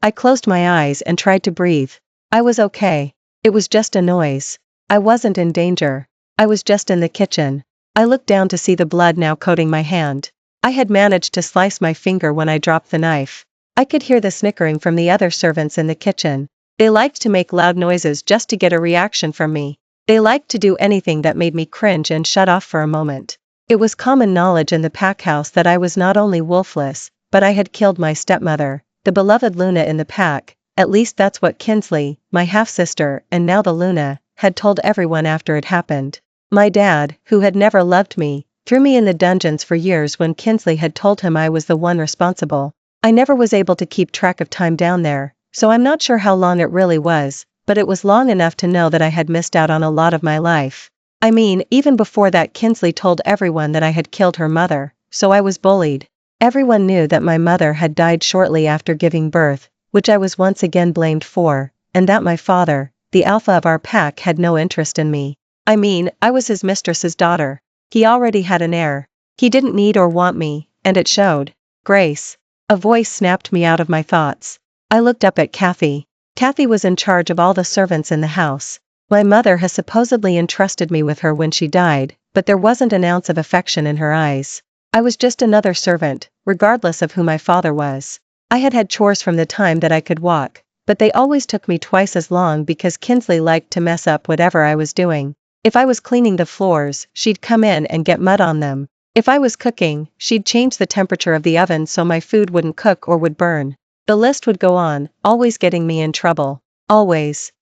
I closed my eyes and tried to breathe. I was okay. It was just a noise. I wasn't in danger. I was just in the kitchen. I looked down to see the blood now coating my hand. I had managed to slice my finger when I dropped the knife. I could hear the snickering from the other servants in the kitchen. They liked to make loud noises just to get a reaction from me. They liked to do anything that made me cringe and shut off for a moment. It was common knowledge in the pack house that I was not only wolfless, but I had killed my stepmother, the beloved Luna in the pack. At least that's what Kinsley, my half-sister, and now the Luna, had told everyone after it happened. My dad, who had never loved me, threw me in the dungeons for years when Kinsley had told him I was the one responsible. I never was able to keep track of time down there, so I'm not sure how long it really was, but it was long enough to know that I had missed out on a lot of my life. I mean, even before that Kinsley told everyone that I had killed her mother, so I was bullied. Everyone knew that my mother had died shortly after giving birth, which I was once again blamed for, and that my father, the alpha of our pack, had no interest in me. I mean, I was his mistress's daughter. He already had an heir. He didn't need or want me, and it showed. Grace. A voice snapped me out of my thoughts. I looked up at Kathy. Kathy was in charge of all the servants in the house. My mother has supposedly entrusted me with her when she died, but there wasn't an ounce of affection in her eyes. I was just another servant, regardless of who my father was. I had had chores from the time that I could walk, but they always took me twice as long because Kinsley liked to mess up whatever I was doing. If I was cleaning the floors, she'd come in and get mud on them. If I was cooking, she'd change the temperature of the oven so my food wouldn't cook or would burn. The list would go on, always getting me in trouble. Always.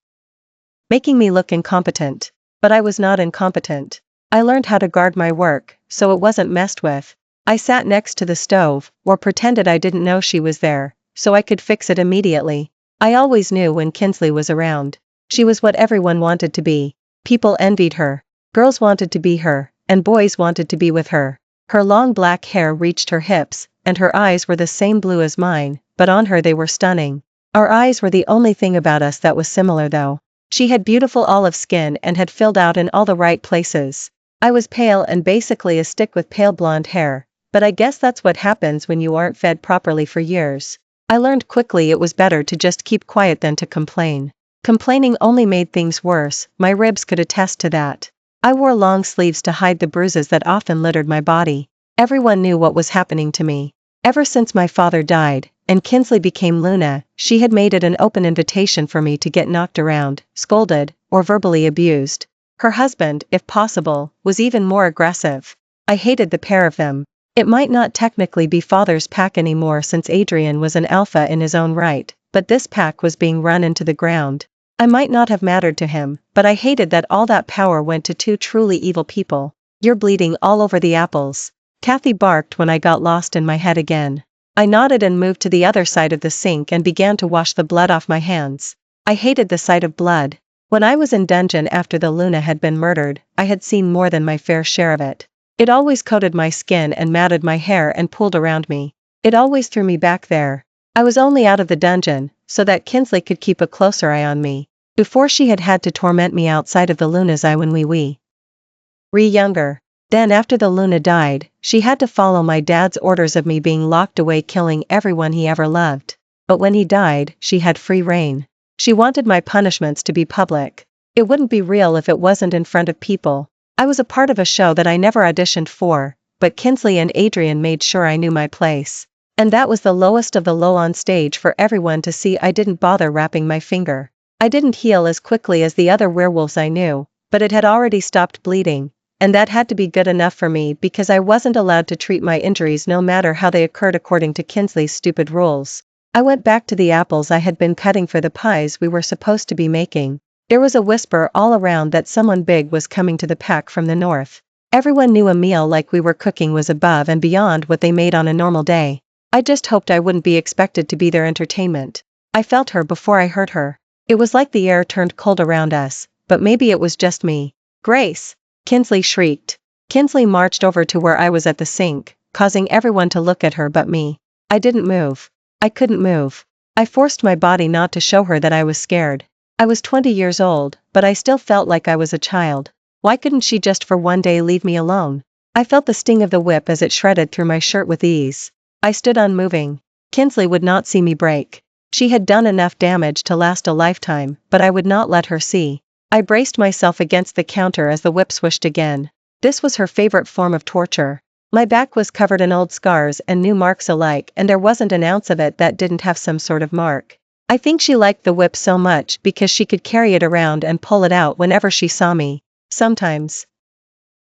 Making me look incompetent. But I was not incompetent. I learned how to guard my work, so it wasn't messed with. I sat next to the stove, or pretended I didn't know she was there, so I could fix it immediately. I always knew when Kinsley was around. She was what everyone wanted to be. People envied her. Girls wanted to be her, and boys wanted to be with her. Her long black hair reached her hips, and her eyes were the same blue as mine, but on her they were stunning. Our eyes were the only thing about us that was similar though. She had beautiful olive skin and had filled out in all the right places. I was pale and basically a stick with pale blonde hair, but I guess that's what happens when you aren't fed properly for years. I learned quickly it was better to just keep quiet than to complain. Complaining only made things worse, my ribs could attest to that. I wore long sleeves to hide the bruises that often littered my body. Everyone knew what was happening to me. Ever since my father died, and Kinsley became Luna, she had made it an open invitation for me to get knocked around, scolded, or verbally abused. Her husband, if possible, was even more aggressive. I hated the pair of them. It might not technically be father's pack anymore since Adrian was an alpha in his own right, but this pack was being run into the ground. I might not have mattered to him, but I hated that all that power went to two truly evil people. You're bleeding all over the apples. Kathy barked when I got lost in my head again. I nodded and moved to the other side of the sink and began to wash the blood off my hands. I hated the sight of blood. When I was in dungeon after the Luna had been murdered, I had seen more than my fair share of it. It always coated my skin and matted my hair and pulled around me. It always threw me back there. I was only out of the dungeon, so that Kinsley could keep a closer eye on me. Before she had had to torment me outside of the Luna's eye when we were younger. Then after the Luna died, she had to follow my dad's orders of me being locked away killing everyone he ever loved. But when he died, she had free reign. She wanted my punishments to be public. It wouldn't be real if it wasn't in front of people. I was a part of a show that I never auditioned for, but Kinsley and Adrian made sure I knew my place. And that was the lowest of the low on stage for everyone to see. I didn't bother wrapping my finger. I didn't heal as quickly as the other werewolves I knew, but it had already stopped bleeding, and that had to be good enough for me because I wasn't allowed to treat my injuries no matter how they occurred according to Kinsley's stupid rules. I went back to the apples I had been cutting for the pies we were supposed to be making. There was a whisper all around that someone big was coming to the pack from the north. Everyone knew a meal like we were cooking was above and beyond what they made on a normal day. I just hoped I wouldn't be expected to be their entertainment. I felt her before I heard her. It was like the air turned cold around us, but maybe it was just me. Grace! Kinsley shrieked. Kinsley marched over to where I was at the sink, causing everyone to look at her but me. I didn't move. I couldn't move. I forced my body not to show her that I was scared. I was 20 years old, but I still felt like I was a child. Why couldn't she just for one day leave me alone? I felt the sting of the whip as it shredded through my shirt with ease. I stood unmoving. Kinsley would not see me break. She had done enough damage to last a lifetime, but I would not let her see. I braced myself against the counter as the whip swished again. This was her favorite form of torture. My back was covered in old scars and new marks alike, and there wasn't an ounce of it that didn't have some sort of mark. I think she liked the whip so much because she could carry it around and pull it out whenever she saw me. Sometimes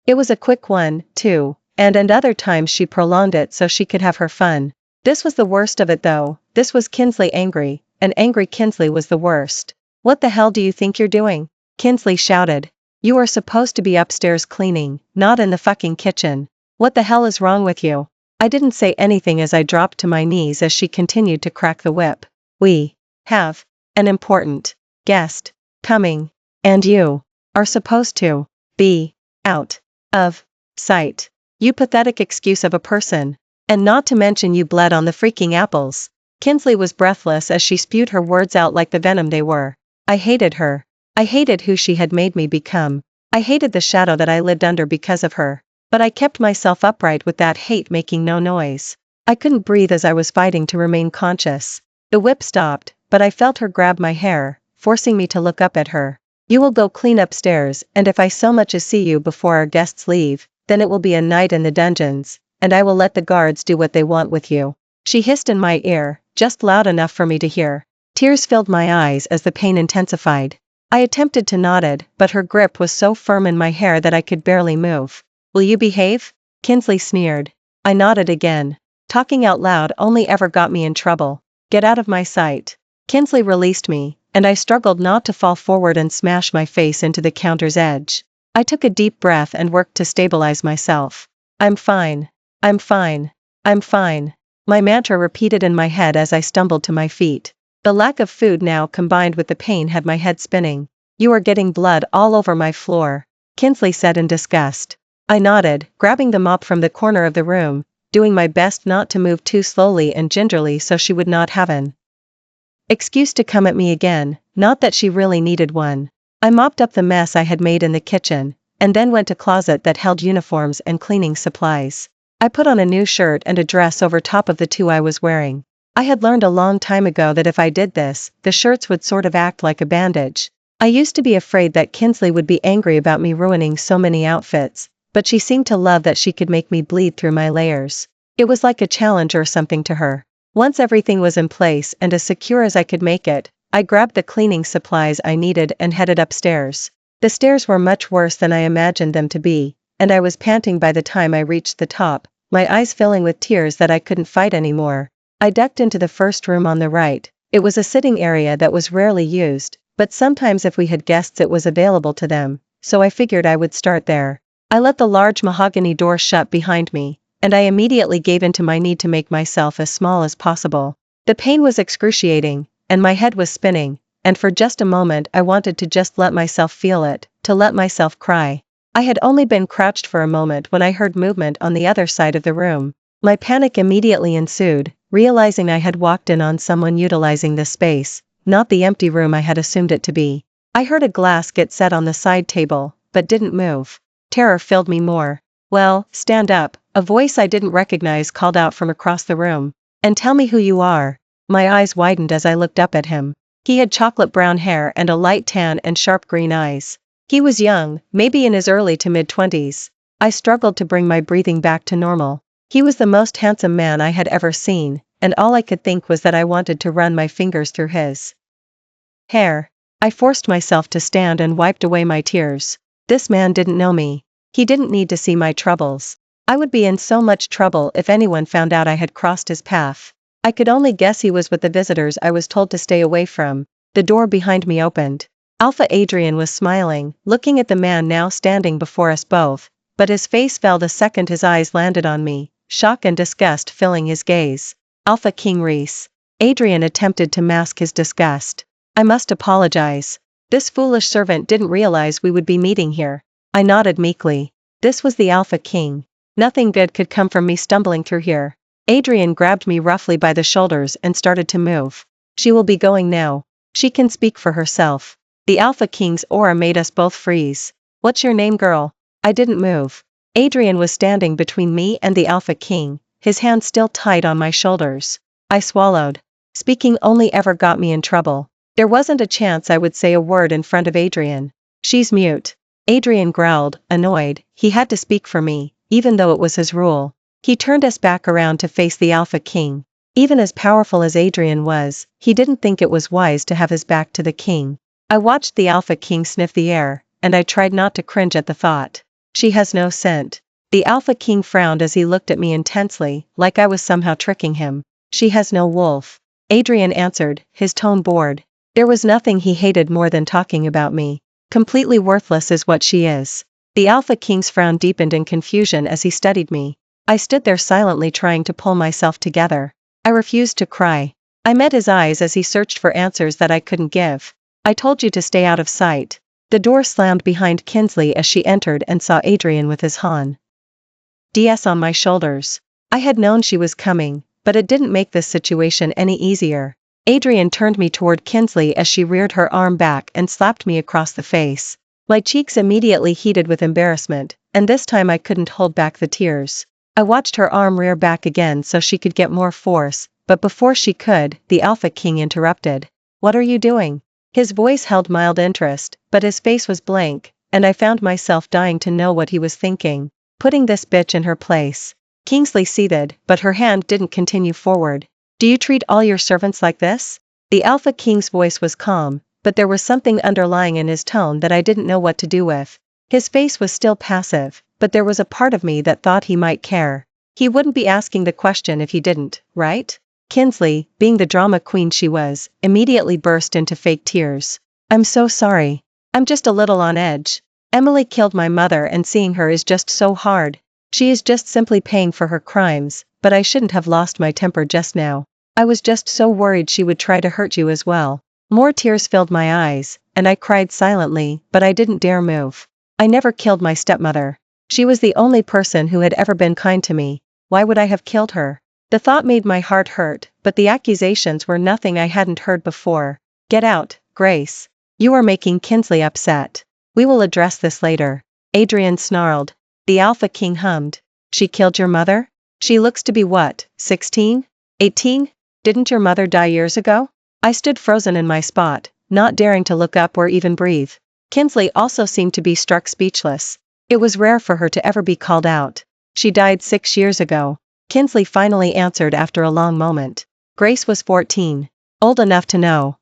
it was a quick one, too, and other times she prolonged it so she could have her fun. This was the worst of it though. This was Kinsley angry, and angry Kinsley was the worst. "What the hell do you think you're doing?" Kinsley shouted. "You are supposed to be upstairs cleaning, not in the fucking kitchen. What the hell is wrong with you?" I didn't say anything as I dropped to my knees as she continued to crack the whip. "We have an important guest coming, and you are supposed to be out of sight. You pathetic excuse of a person. And not to mention you bled on the freaking apples." Kinsley was breathless as she spewed her words out like the venom they were. I hated her. I hated who she had made me become. I hated the shadow that I lived under because of her. But I kept myself upright with that hate making no noise. I couldn't breathe as I was fighting to remain conscious. The whip stopped, but I felt her grab my hair, forcing me to look up at her. "You will go clean upstairs, and if I so much as see you before our guests leave, then it will be a night in the dungeons, and I will let the guards do what they want with you." She hissed in my ear, just loud enough for me to hear. Tears filled my eyes as the pain intensified. I attempted to nod, but her grip was so firm in my hair that I could barely move. "Will you behave?" Kinsley sneered. I nodded again. Talking out loud only ever got me in trouble. "Get out of my sight." Kinsley released me, and I struggled not to fall forward and smash my face into the counter's edge. I took a deep breath and worked to stabilize myself. "I'm fine. I'm fine. I'm fine." My mantra repeated in my head as I stumbled to my feet. The lack of food now combined with the pain had my head spinning. "You are getting blood all over my floor," Kinsley said in disgust. I nodded, grabbing the mop from the corner of the room, doing my best not to move too slowly and gingerly so she would not have an excuse to come at me again, not that she really needed one. I mopped up the mess I had made in the kitchen, and then went to a closet that held uniforms and cleaning supplies. I put on a new shirt and a dress over top of the two I was wearing. I had learned a long time ago that if I did this, the shirts would sort of act like a bandage. I used to be afraid that Kinsley would be angry about me ruining so many outfits, but she seemed to love that she could make me bleed through my layers. It was like a challenge or something to her. Once everything was in place and as secure as I could make it, I grabbed the cleaning supplies I needed and headed upstairs. The stairs were much worse than I imagined them to be, and I was panting by the time I reached the top, my eyes filling with tears that I couldn't fight anymore. I ducked into the first room on the right. It was a sitting area that was rarely used, but sometimes if we had guests it was available to them, so I figured I would start there. I let the large mahogany door shut behind me, and I immediately gave in to my need to make myself as small as possible. The pain was excruciating, and my head was spinning, and for just a moment I wanted to just let myself feel it, to let myself cry. I had only been crouched for a moment when I heard movement on the other side of the room. My panic immediately ensued, realizing I had walked in on someone utilizing this space, not the empty room I had assumed it to be. I heard a glass get set on the side table, but didn't move. Terror filled me more. "Well, stand up," a voice I didn't recognize called out from across the room. "And tell me who you are." My eyes widened as I looked up at him. He had chocolate brown hair and a light tan and sharp green eyes. He was young, maybe in his early to mid-20s. I struggled to bring my breathing back to normal. He was the most handsome man I had ever seen, and all I could think was that I wanted to run my fingers through his hair. I forced myself to stand and wiped away my tears. This man didn't know me. He didn't need to see my troubles. I would be in so much trouble if anyone found out I had crossed his path. I could only guess he was with the visitors I was told to stay away from. The door behind me opened. Alpha Adrian was smiling, looking at the man now standing before us both, but his face fell the second his eyes landed on me, shock and disgust filling his gaze. "Alpha King Reese." Adrian attempted to mask his disgust. "I must apologize. This foolish servant didn't realize we would be meeting here." I nodded meekly. This was the Alpha King. Nothing good could come from me stumbling through here. Adrian grabbed me roughly by the shoulders and started to move. "She will be going now. She can speak for herself." The Alpha King's aura made us both freeze. "What's your name, girl?" I didn't move. Adrian was standing between me and the Alpha King, his hand still tight on my shoulders. I swallowed. Speaking only ever got me in trouble. There wasn't a chance I would say a word in front of Adrian. She's mute. Adrian growled, annoyed. He had to speak for me, even though it was his rule. He turned us back around to face the Alpha King. Even as powerful as Adrian was, he didn't think it was wise to have his back to the king. I watched the Alpha King sniff the air, and I tried not to cringe at the thought. She has no scent. The Alpha King frowned as he looked at me intensely, like I was somehow tricking him. She has no wolf. Adrian answered, his tone bored. There was nothing he hated more than talking about me. Completely worthless is what she is. The Alpha King's frown deepened in confusion as he studied me. I stood there silently trying to pull myself together. I refused to cry. I met his eyes as he searched for answers that I couldn't give. I told you to stay out of sight. The door slammed behind Kinsley as she entered and saw Adrian with his DS on my shoulders. I had known she was coming, but it didn't make this situation any easier. Adrian turned me toward Kinsley as she reared her arm back and slapped me across the face. My cheeks immediately heated with embarrassment, and this time I couldn't hold back the tears. I watched her arm rear back again so she could get more force, but before she could, the Alpha King interrupted. What are you doing? His voice held mild interest, but his face was blank, and I found myself dying to know what he was thinking. Putting this bitch in her place. Kingsley seethed, but her hand didn't continue forward. Do you treat all your servants like this? The Alpha King's voice was calm, but there was something underlying in his tone that I didn't know what to do with. His face was still passive, but there was a part of me that thought he might care. He wouldn't be asking the question if he didn't, right? Kinsley, being the drama queen she was, immediately burst into fake tears. I'm so sorry. I'm just a little on edge. Emily killed my mother and seeing her is just so hard. She is just simply paying for her crimes, but I shouldn't have lost my temper just now. I was just so worried she would try to hurt you as well. More tears filled my eyes, and I cried silently, but I didn't dare move. I never killed my stepmother. She was the only person who had ever been kind to me. Why would I have killed her? The thought made my heart hurt, but the accusations were nothing I hadn't heard before. Get out, Grace. You are making Kinsley upset. We will address this later. Adrian snarled. The Alpha King hummed. She killed your mother? She looks to be what, 16? 18? Didn't your mother die years ago? I stood frozen in my spot, not daring to look up or even breathe. Kinsley also seemed to be struck speechless. It was rare for her to ever be called out. She died 6 years ago. Kinsley finally answered after a long moment. Grace was 14. Old enough to know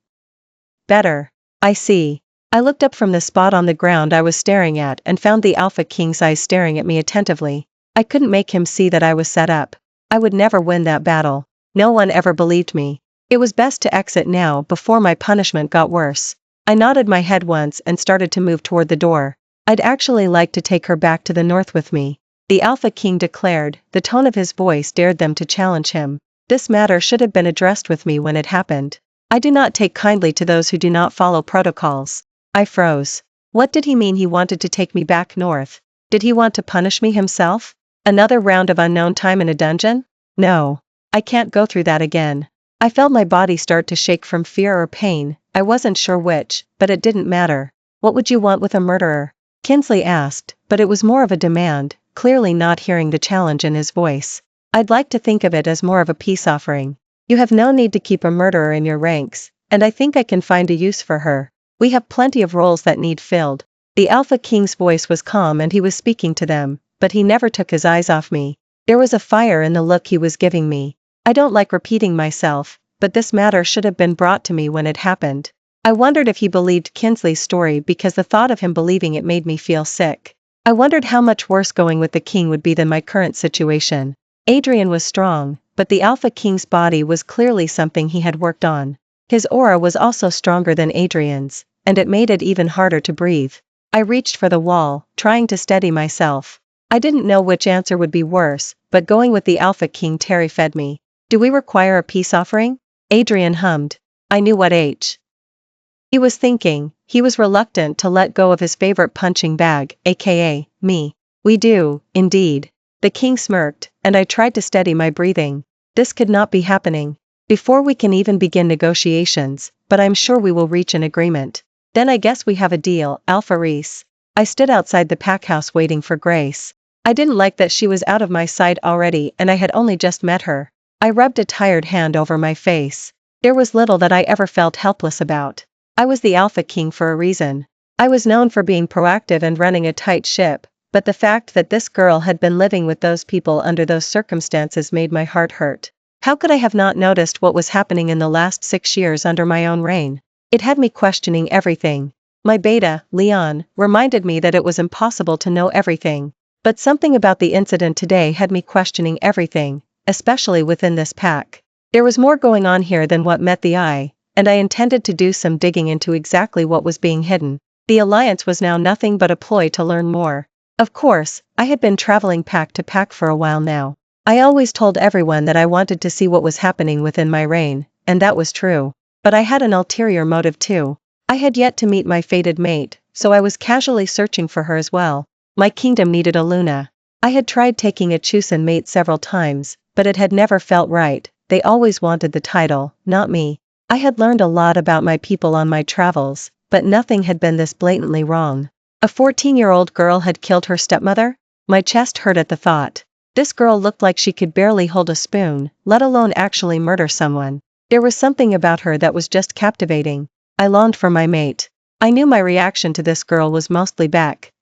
better. I see. I looked up from the spot on the ground I was staring at and found the Alpha King's eyes staring at me attentively. I couldn't make him see that I was set up. I would never win that battle. No one ever believed me. It was best to exit now before my punishment got worse. I nodded my head once and started to move toward the door. I'd actually like to take her back to the north with me. The Alpha King declared, the tone of his voice dared them to challenge him. This matter should have been addressed with me when it happened. I do not take kindly to those who do not follow protocols. I froze. What did he mean he wanted to take me back north? Did he want to punish me himself? Another round of unknown time in a dungeon? No. I can't go through that again. I felt my body start to shake from fear or pain, I wasn't sure which, but it didn't matter. What would you want with a murderer? Kinsley asked, but it was more of a demand, clearly not hearing the challenge in his voice. I'd like to think of it as more of a peace offering. You have no need to keep a murderer in your ranks, and I think I can find a use for her. We have plenty of roles that need filled. The Alpha King's voice was calm and he was speaking to them, but he never took his eyes off me. There was a fire in the look he was giving me. I don't like repeating myself, but this matter should have been brought to me when it happened. I wondered if he believed Kinsley's story because the thought of him believing it made me feel sick. I wondered how much worse going with the king would be than my current situation. Adrian was strong, but the Alpha King's body was clearly something he had worked on. His aura was also stronger than Adrian's, and it made it even harder to breathe. I reached for the wall, trying to steady myself. I didn't know which answer would be worse, but going with the Alpha King terrified me. Do we require a peace offering? Adrian hummed. I knew what he was thinking. He was reluctant to let go of his favorite punching bag, aka, me. We do, indeed. The king smirked, and I tried to steady my breathing. This could not be happening before we can even begin negotiations, but I'm sure we will reach an agreement. Then I guess we have a deal, Alpha Reese. I stood outside the packhouse waiting for Grace. I didn't like that she was out of my sight already and I had only just met her. I rubbed a tired hand over my face. There was little that I ever felt helpless about. I was the Alpha King for a reason. I was known for being proactive and running a tight ship, but the fact that this girl had been living with those people under those circumstances made my heart hurt. How could I have not noticed what was happening in the last 6 years under my own reign? It had me questioning everything. My beta, Leon, reminded me that it was impossible to know everything. But something about the incident today had me questioning everything, especially within this pack. There was more going on here than what met the eye, and I intended to do some digging into exactly what was being hidden. The alliance was now nothing but a ploy to learn more. Of course, I had been traveling pack to pack for a while now. I always told everyone that I wanted to see what was happening within my reign, and that was true. But I had an ulterior motive too. I had yet to meet my fated mate, so I was casually searching for her as well. My kingdom needed a Luna. I had tried taking a chosen mate several times, but it had never felt right. They always wanted the title, not me. I had learned a lot about my people on my travels, but nothing had been this blatantly wrong. A 14-year-old girl had killed her stepmother? My chest hurt at the thought. This girl looked like she could barely hold a spoon, let alone actually murder someone. There was something about her that was just captivating. I longed for my mate. I knew my reaction to this girl was mostly back.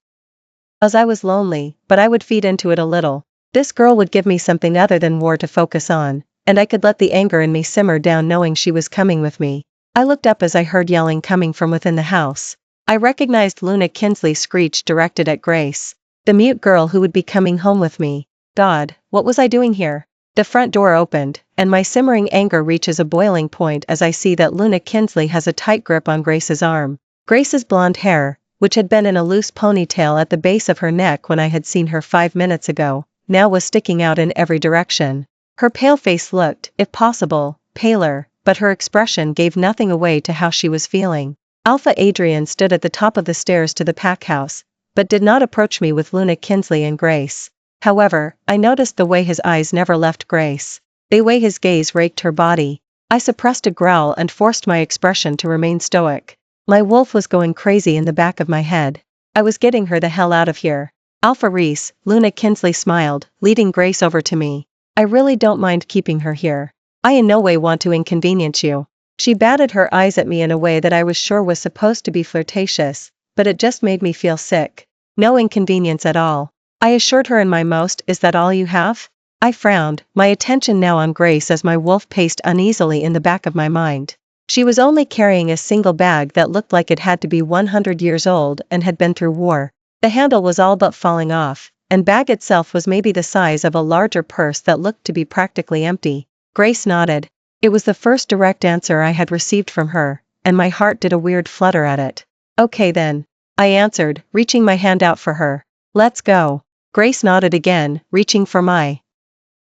As I was lonely, but I would feed into it a little. This girl would give me something other than war to focus on, and I could let the anger in me simmer down knowing she was coming with me. I looked up as I heard yelling coming from within the house. I recognized Luna Kinsley's screech directed at Grace, the mute girl who would be coming home with me. God, what was I doing here? The front door opened, and my simmering anger reaches a boiling point as I see that Luna Kinsley has a tight grip on Grace's arm. Grace's blonde hair, which had been in a loose ponytail at the base of her neck when I had seen her 5 minutes ago, now was sticking out in every direction. Her pale face looked, if possible, paler, but her expression gave nothing away to how she was feeling. Alpha Adrian stood at the top of the stairs to the pack house, but did not approach me with Luna Kinsley and Grace. However, I noticed the way his eyes never left Grace. The way his gaze raked her body. I suppressed a growl and forced my expression to remain stoic. My wolf was going crazy in the back of my head. I was getting her the hell out of here. Alpha Reese, Luna Kinsley smiled, leading Grace over to me. I really don't mind keeping her here. I in no way want to inconvenience you. She batted her eyes at me in a way that I was sure was supposed to be flirtatious, but it just made me feel sick. No inconvenience at all. I assured her in my most, is that all you have? I frowned, my attention now on Grace as my wolf paced uneasily in the back of my mind. She was only carrying a single bag that looked like it had to be 100 years old and had been through war. The handle was all but falling off, and bag itself was maybe the size of a larger purse that looked to be practically empty. Grace nodded. It was the first direct answer I had received from her, and my heart did a weird flutter at it. Okay then, I answered, reaching my hand out for her. Let's go. Grace nodded again, reaching for my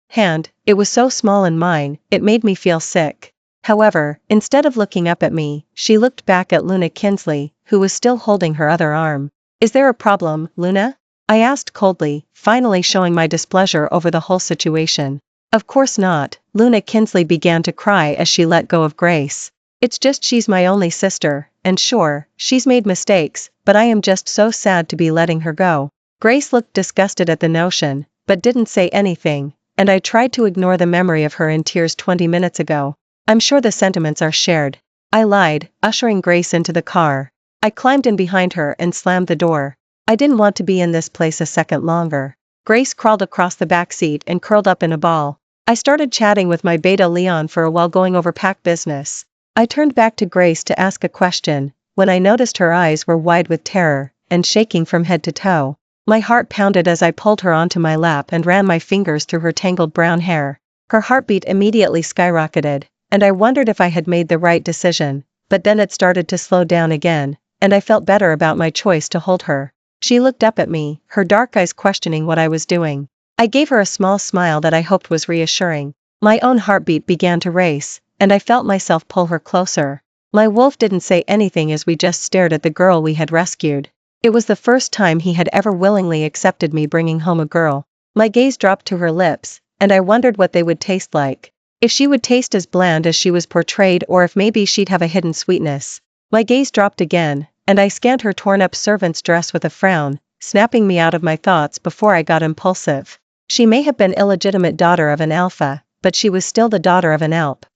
hand. It was so small in mine, it made me feel sick. However, instead of looking up at me, she looked back at Luna Kinsley, who was still holding her other arm. Is there a problem, Luna? I asked coldly, finally showing my displeasure over the whole situation. Of course not, Luna Kinsley began to cry as she let go of Grace. It's just she's my only sister, and sure, she's made mistakes, but I am just so sad to be letting her go. Grace looked disgusted at the notion, but didn't say anything, and I tried to ignore the memory of her in tears 20 minutes ago. I'm sure the sentiments are shared. I lied, ushering Grace into the car. I climbed in behind her and slammed the door. I didn't want to be in this place a second longer. Grace crawled across the back seat and curled up in a ball. I started chatting with my beta Leon for a while going over pack business. I turned back to Grace to ask a question, when I noticed her eyes were wide with terror, and shaking from head to toe. My heart pounded as I pulled her onto my lap and ran my fingers through her tangled brown hair. Her heartbeat immediately skyrocketed, and I wondered if I had made the right decision, but then it started to slow down again, and I felt better about my choice to hold her. She looked up at me, her dark eyes questioning what I was doing. I gave her a small smile that I hoped was reassuring. My own heartbeat began to race, and I felt myself pull her closer. My wolf didn't say anything as we just stared at the girl we had rescued. It was the first time he had ever willingly accepted me bringing home a girl. My gaze dropped to her lips, and I wondered what they would taste like. If she would taste as bland as she was portrayed or if maybe she'd have a hidden sweetness. My gaze dropped again, and I scanned her torn-up servant's dress with a frown, snapping me out of my thoughts before I got impulsive. She may have been illegitimate daughter of an alpha, but she was still the daughter of an alp.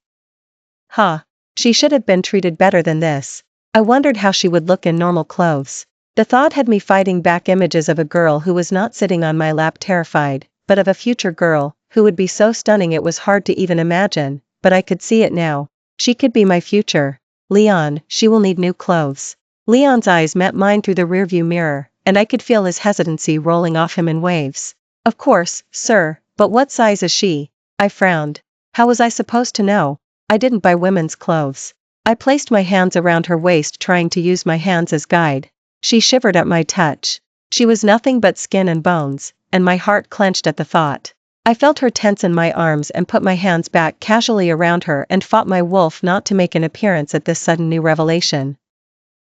She should have been treated better than this. I wondered how she would look in normal clothes. The thought had me fighting back images of a girl who was not sitting on my lap terrified, but of a future girl, who would be so stunning it was hard to even imagine, but I could see it now. She could be my future. Leon, she will need new clothes. Leon's eyes met mine through the rearview mirror, and I could feel his hesitancy rolling off him in waves. Of course, sir, but what size is she? I frowned. How was I supposed to know? I didn't buy women's clothes. I placed my hands around her waist trying to use my hands as guide. She shivered at my touch. She was nothing but skin and bones, and my heart clenched at the thought. I felt her tense in my arms and put my hands back casually around her and fought my wolf not to make an appearance at this sudden new revelation.